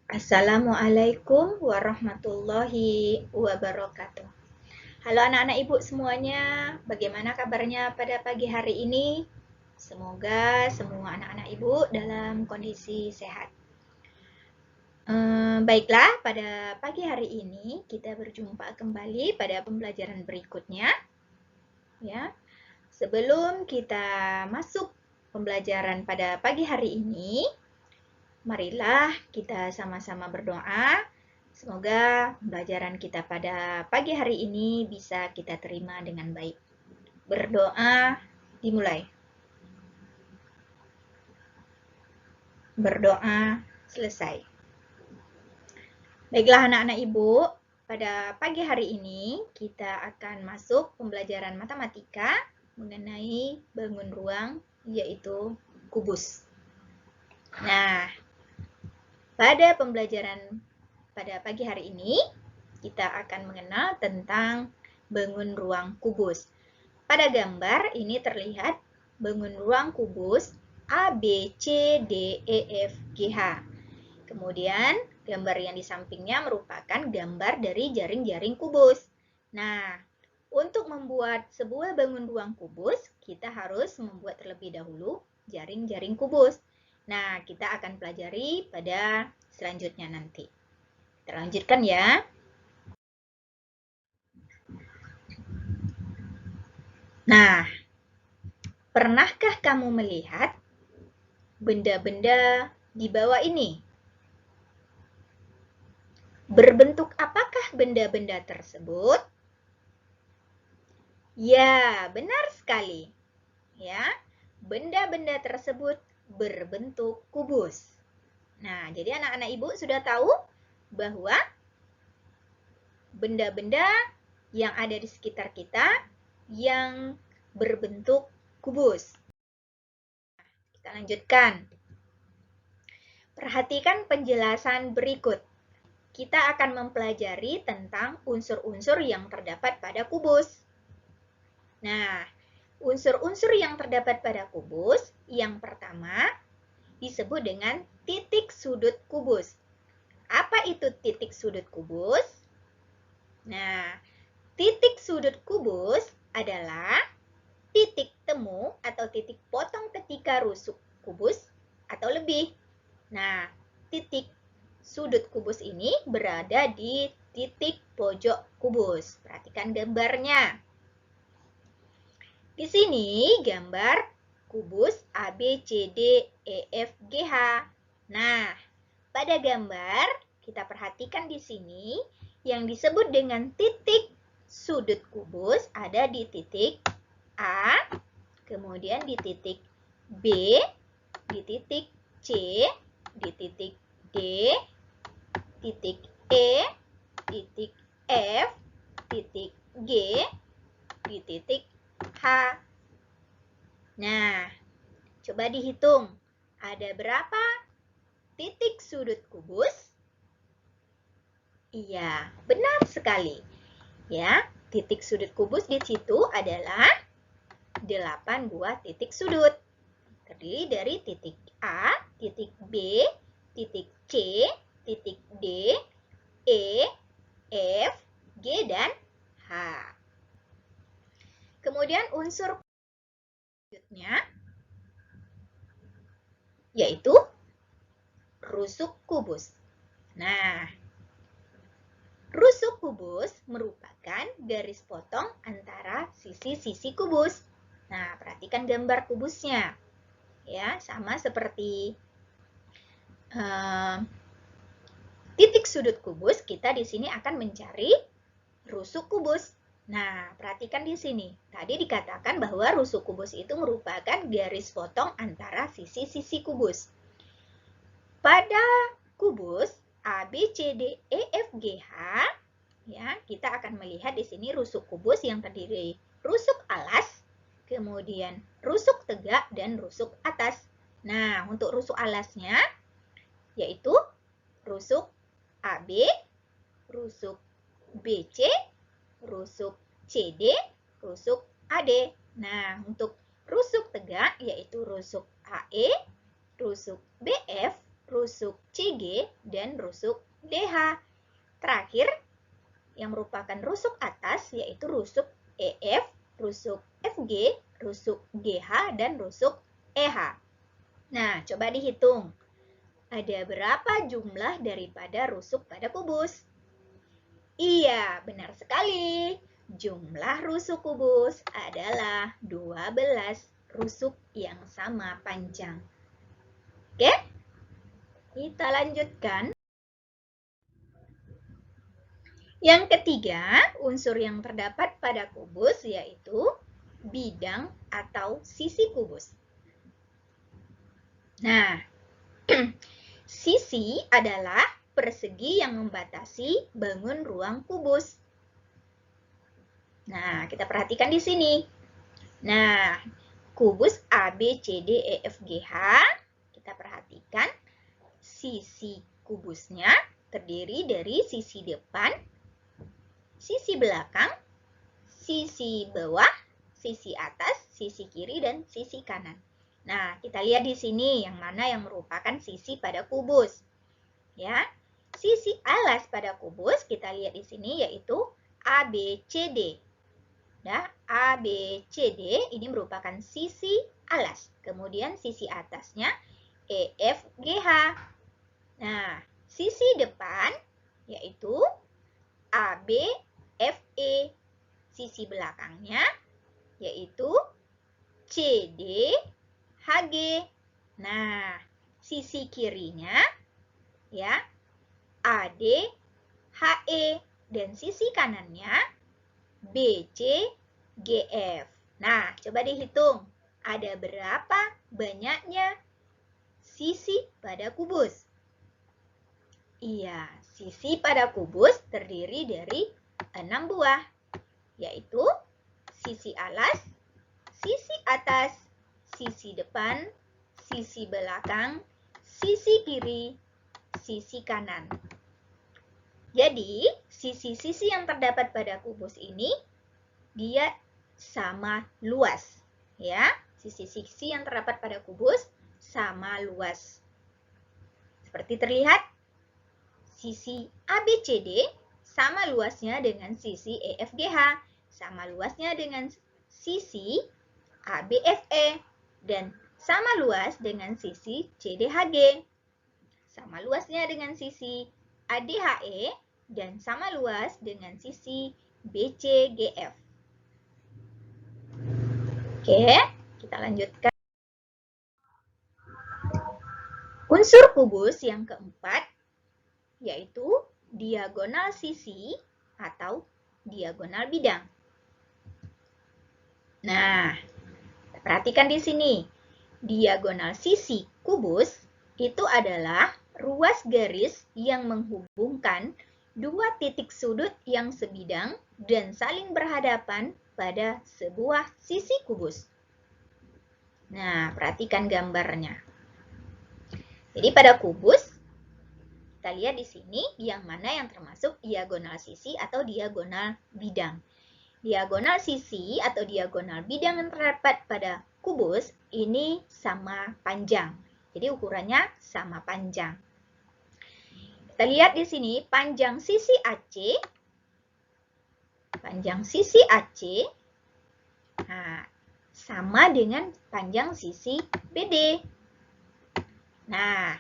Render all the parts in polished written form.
Assalamualaikum warahmatullahi wabarakatuh. Halo anak-anak ibu semuanya, bagaimana kabarnya pada pagi hari ini? Semoga semua anak-anak ibu dalam kondisi sehat. Baiklah, pada pagi hari ini kita berjumpa kembali pada pembelajaran berikutnya. Ya, sebelum kita masuk pembelajaran pada pagi hari ini, marilah kita sama-sama berdoa. Semoga pembelajaran kita pada pagi hari ini bisa kita terima dengan baik. Berdoa dimulai. Berdoa selesai. Baiklah anak-anak ibu, pada pagi hari ini kita akan masuk pembelajaran matematika mengenai bangun ruang, yaitu kubus. Nah, pada pembelajaran pada pagi hari ini, kita akan mengenal tentang bangun ruang kubus. Pada gambar ini terlihat bangun ruang kubus A, B, C, D, E, F, G, H. Kemudian, gambar yang di sampingnya merupakan gambar dari jaring-jaring kubus. Nah, untuk membuat sebuah bangun ruang kubus, kita harus membuat terlebih dahulu jaring-jaring kubus. Nah, kita akan pelajari pada selanjutnya nanti. Kita lanjutkan ya. Nah, pernahkah kamu melihat benda-benda di bawah ini? Berbentuk apakah benda-benda tersebut? Ya, benar sekali. Ya, benda-benda tersebut berbentuk kubus. Nah, jadi anak-anak ibu sudah tahu bahwa benda-benda yang ada di sekitar kita yang berbentuk kubus. Kita lanjutkan. Perhatikan penjelasan berikut. Kita akan mempelajari tentang unsur-unsur yang terdapat pada kubus. Nah, unsur-unsur yang terdapat pada kubus, yang pertama disebut dengan titik sudut kubus. Apa itu titik sudut kubus? Nah, titik sudut kubus adalah titik temu atau titik potong ketika rusuk kubus atau lebih. Nah, titik sudut kubus ini berada di titik pojok kubus. Perhatikan gambarnya. Di sini gambar kubus A, B, C, D, E, F, G, H. Nah, pada gambar kita perhatikan di sini yang disebut dengan titik sudut kubus ada di titik A, kemudian di titik B, di titik C, di titik D, titik E, titik F, titik G, di titik H. Nah, coba dihitung. Ada berapa titik sudut kubus? Iya, benar sekali. Ya, titik sudut kubus di situ adalah 8 buah titik sudut. Terdiri dari titik A, titik B, titik C, titik D, E, F, G, dan H. Kemudian unsur selanjutnya yaitu rusuk kubus. Nah, rusuk kubus merupakan garis potong antara sisi-sisi kubus. Nah, perhatikan gambar kubusnya. Ya, sama seperti titik sudut kubus, kita di sini akan mencari rusuk kubus. Nah, perhatikan di sini. Tadi dikatakan bahwa rusuk kubus itu merupakan garis potong antara sisi-sisi kubus. Pada kubus A, B, C, D, E, F, G, H, ya, kita akan melihat di sini rusuk kubus yang terdiri rusuk alas, kemudian rusuk tegak, dan rusuk atas. Nah, untuk rusuk alasnya, yaitu rusuk AB, rusuk BC, rusuk CD, rusuk AD. Nah, untuk rusuk tegak yaitu rusuk AE, rusuk BF, rusuk CG, dan rusuk DH. Terakhir, yang merupakan rusuk atas yaitu rusuk EF, rusuk FG, rusuk GH, dan rusuk EH. Nah, coba dihitung. Ada berapa jumlah daripada rusuk pada kubus? Iya, benar sekali. Jumlah rusuk kubus adalah 12 rusuk yang sama panjang. Oke, kita lanjutkan. Yang ketiga, unsur yang terdapat pada kubus yaitu bidang atau sisi kubus. Nah, sisi adalah persegi yang membatasi bangun ruang kubus. Nah, kita perhatikan di sini. Nah, kubus ABCDEFGH, kita perhatikan sisi kubusnya terdiri dari sisi depan, sisi belakang, sisi bawah, sisi atas, sisi kiri, dan sisi kanan. Nah, kita lihat di sini yang mana yang merupakan sisi pada kubus. Ya, sisi alas pada kubus kita lihat di sini yaitu ABCD. Ya, ABCD ini merupakan sisi alas. Kemudian sisi atasnya EFGH. Nah, sisi depan yaitu ABFE. Sisi belakangnya yaitu CDHG. Nah, sisi kirinya ya ADHE dan sisi kanannya BCGF. Nah, coba dihitung. Ada berapa banyaknya sisi pada kubus? Iya, sisi pada kubus terdiri dari 6 buah, yaitu sisi alas, sisi atas, sisi depan, sisi belakang, sisi kiri, sisi kanan. Jadi, sisi-sisi yang terdapat pada kubus ini dia sama luas, ya. Sisi-sisi yang terdapat pada kubus sama luas. Seperti terlihat, sisi ABCD sama luasnya dengan sisi EFGH, sama luasnya dengan sisi ABFE, dan sama luas dengan sisi CDHG, sama luasnya dengan sisi ADHE, dan sama luas dengan sisi BCGF. Oke, kita lanjutkan. Unsur kubus yang keempat yaitu diagonal sisi atau diagonal bidang. Nah, perhatikan di sini. Diagonal sisi kubus itu adalah ruas garis yang menghubungkan dua titik sudut yang sebidang dan saling berhadapan pada sebuah sisi kubus. Nah, perhatikan gambarnya. Jadi pada kubus kita lihat di sini yang mana yang termasuk diagonal sisi atau diagonal bidang. Diagonal sisi atau diagonal bidang yang terdapat pada kubus ini sama panjang. Jadi ukurannya sama panjang. Kita lihat di sini panjang sisi AC. Panjang sisi AC sama dengan panjang sisi BD. Nah,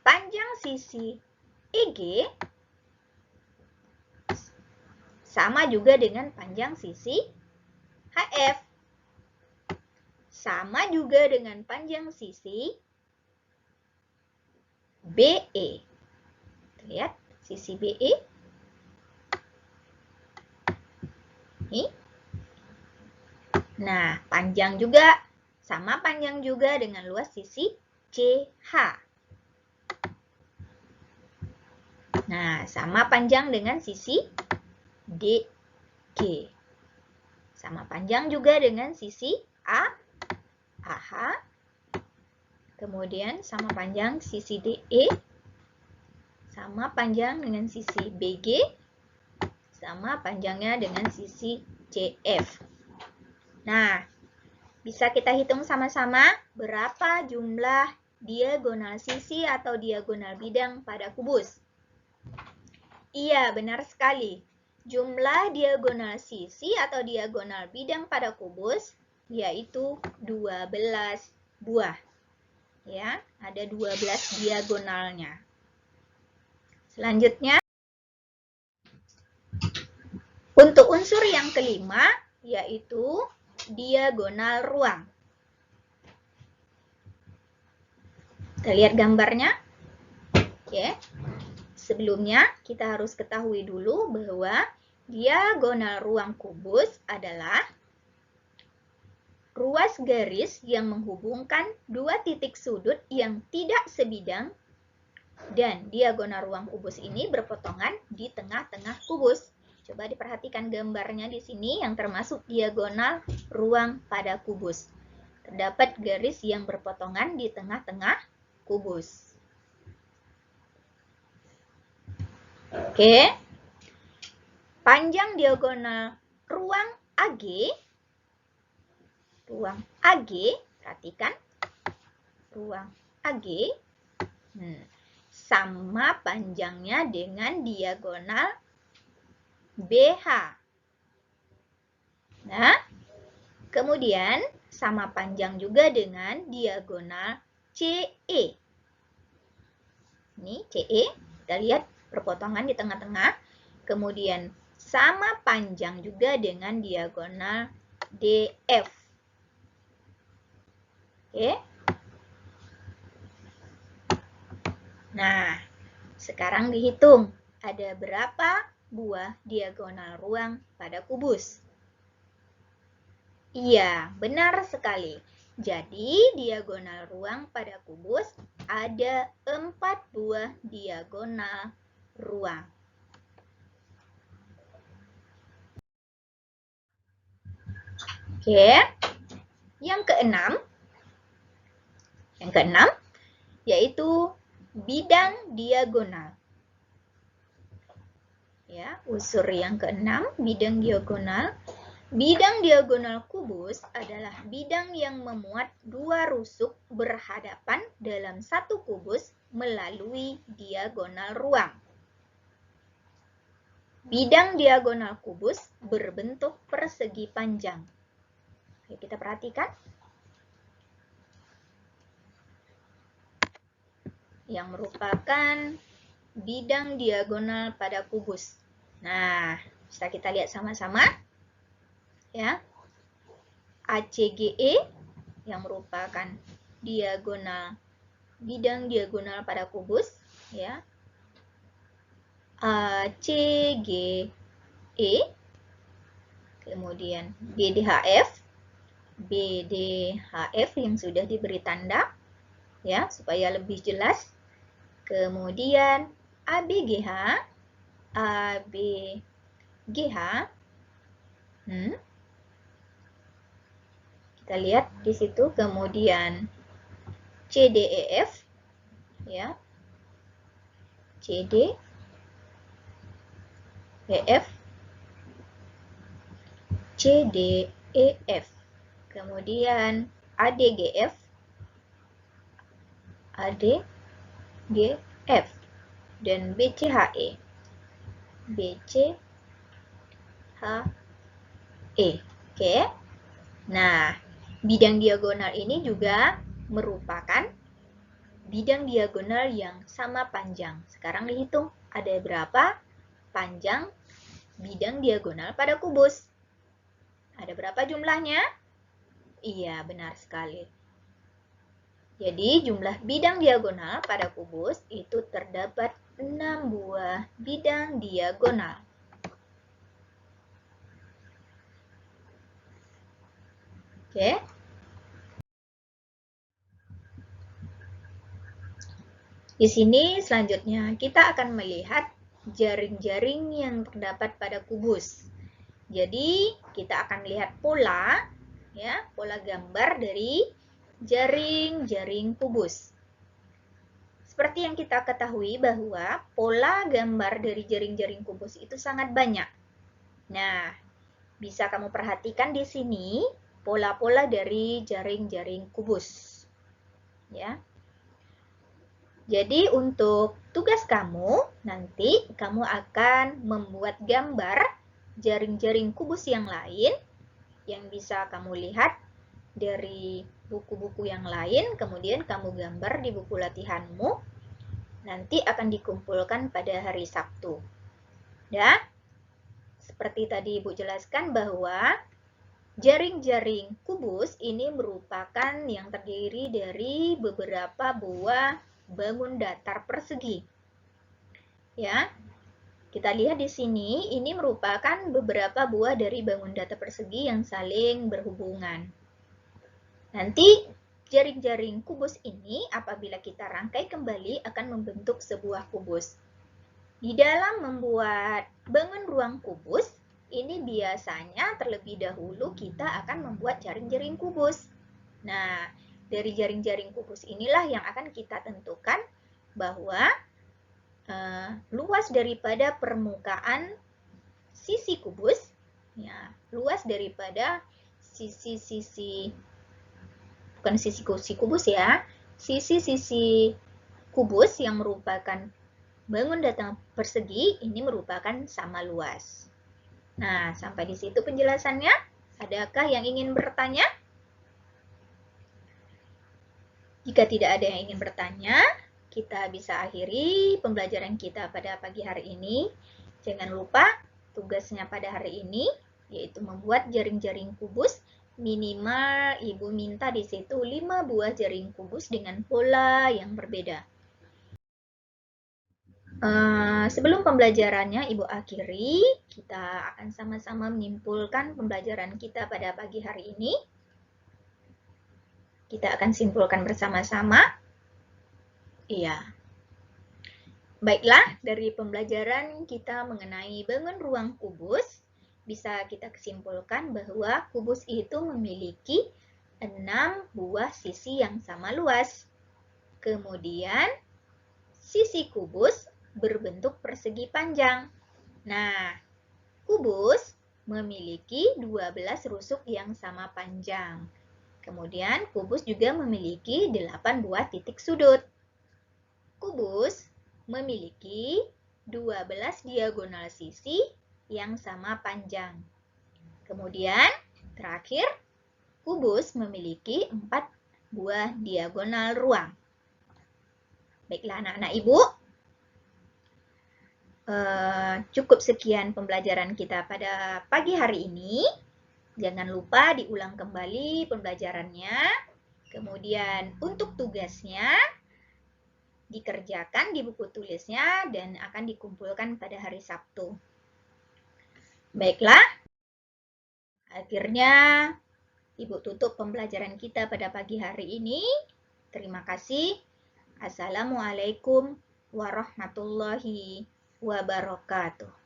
panjang sisi EG sama juga dengan panjang sisi HF. Sama juga dengan panjang sisi BE. Lihat sisi BE. Ini. Nah, panjang juga sama panjang juga dengan luas sisi CH. Nah, sama panjang dengan sisi DG. Sama panjang juga dengan sisi AH. Kemudian sama panjang sisi DE. Sama panjang dengan sisi BG. Sama panjangnya dengan sisi CF. Nah, bisa kita hitung sama-sama berapa jumlah diagonal sisi atau diagonal bidang pada kubus? Iya, benar sekali. Jumlah diagonal sisi atau diagonal bidang pada kubus yaitu 12 buah. Ya, ada 12 diagonalnya. Selanjutnya, untuk unsur yang kelima, yaitu diagonal ruang. Kita lihat gambarnya. Oke. Sebelumnya, kita harus ketahui dulu bahwa diagonal ruang kubus adalah ruas garis yang menghubungkan dua titik sudut yang tidak sebidang, dan diagonal ruang kubus ini berpotongan di tengah-tengah kubus. Coba diperhatikan gambarnya di sini yang termasuk diagonal ruang pada kubus. Terdapat garis yang berpotongan di tengah-tengah kubus. Oke. Panjang diagonal ruang AG. Ruang AG, perhatikan. Ruang AG sama panjangnya dengan diagonal BH. Nah, kemudian sama panjang juga dengan diagonal CE. Ini CE, kita lihat berpotongan di tengah-tengah. Kemudian sama panjang juga dengan diagonal DF. Oke. Nah, sekarang dihitung ada berapa buah diagonal ruang pada kubus. Iya, benar sekali. Jadi, diagonal ruang pada kubus ada 4 buah diagonal ruang. Oke. Yang keenam yaitu bidang diagonal. Ya, unsur yang keenam, bidang diagonal. Bidang diagonal kubus adalah bidang yang memuat dua rusuk berhadapan dalam satu kubus melalui diagonal ruang. Bidang diagonal kubus berbentuk persegi panjang. Oke, kita perhatikan. Yang merupakan bidang diagonal pada kubus. Nah, bisa kita lihat sama-sama. Ya. ACGE yang merupakan bidang diagonal pada kubus, ya. ACGE, kemudian BDHF yang sudah diberi tanda, ya, supaya lebih jelas. Kemudian ABGH, kita lihat di situ. Kemudian CDEF, ya, CDEF, CDEF, kemudian ADGF, ADGF, dan BCHE, BCHE. Oke. Nah, bidang diagonal ini juga merupakan bidang diagonal yang sama panjang. Sekarang dihitung, ada berapa panjang bidang diagonal pada kubus? Ada berapa jumlahnya? Iya, benar sekali. Jadi, jumlah bidang diagonal pada kubus itu terdapat 6 buah bidang diagonal. Oke. Di sini selanjutnya kita akan melihat jaring-jaring yang terdapat pada kubus. Jadi, kita akan melihat pola, ya, pola gambar dari jaring-jaring kubus. Seperti yang kita ketahui bahwa pola gambar dari jaring-jaring kubus itu sangat banyak. Nah, bisa kamu perhatikan di sini pola-pola dari jaring-jaring kubus. Ya. Jadi untuk tugas kamu, nanti kamu akan membuat gambar jaring-jaring kubus yang lain yang bisa kamu lihat dari buku-buku yang lain, kemudian kamu gambar di buku latihanmu, nanti akan dikumpulkan pada hari Sabtu. Ya, seperti tadi Ibu jelaskan bahwa jaring-jaring kubus ini merupakan yang terdiri dari beberapa buah bangun datar persegi. Ya, kita lihat di sini, ini merupakan beberapa buah dari bangun datar persegi yang saling berhubungan. Nanti jaring-jaring kubus ini apabila kita rangkai kembali akan membentuk sebuah kubus. Di dalam membuat bangun ruang kubus, ini biasanya terlebih dahulu kita akan membuat jaring-jaring kubus. Nah, dari jaring-jaring kubus inilah yang akan kita tentukan bahwa luas daripada permukaan sisi kubus, ya, luas daripada sisi-sisi, bukan sisi kubus ya, sisi-sisi kubus yang merupakan bangun datar persegi ini merupakan sama luas. Nah, sampai di situ penjelasannya. Adakah yang ingin bertanya? Jika tidak ada yang ingin bertanya, kita bisa akhiri pembelajaran kita pada pagi hari ini. Jangan lupa tugasnya pada hari ini yaitu membuat jaring-jaring kubus. Minimal Ibu minta di situ 5 buah jaring kubus dengan pola yang berbeda. Sebelum pembelajarannya Ibu akhiri, kita akan sama-sama menyimpulkan pembelajaran kita pada pagi hari ini. Kita akan simpulkan bersama-sama. Iya. Baiklah, dari pembelajaran kita mengenai bangun ruang kubus, bisa kita kesimpulkan bahwa kubus itu memiliki 6 buah sisi yang sama luas. Kemudian, sisi kubus berbentuk persegi panjang. Nah, kubus memiliki 12 rusuk yang sama panjang. Kemudian, kubus juga memiliki 8 buah titik sudut. Kubus memiliki 12 diagonal sisi yang sama panjang. Kemudian, terakhir, kubus memiliki 4 buah diagonal ruang. Baiklah anak-anak Ibu, cukup sekian pembelajaran kita pada pagi hari ini. Jangan lupa diulang kembali pembelajarannya. Kemudian untuk tugasnya dikerjakan di buku tulisnya dan akan dikumpulkan pada hari Sabtu. Baiklah, akhirnya Ibu tutup pembelajaran kita pada pagi hari ini. Terima kasih. Assalamualaikum warahmatullahi wabarakatuh.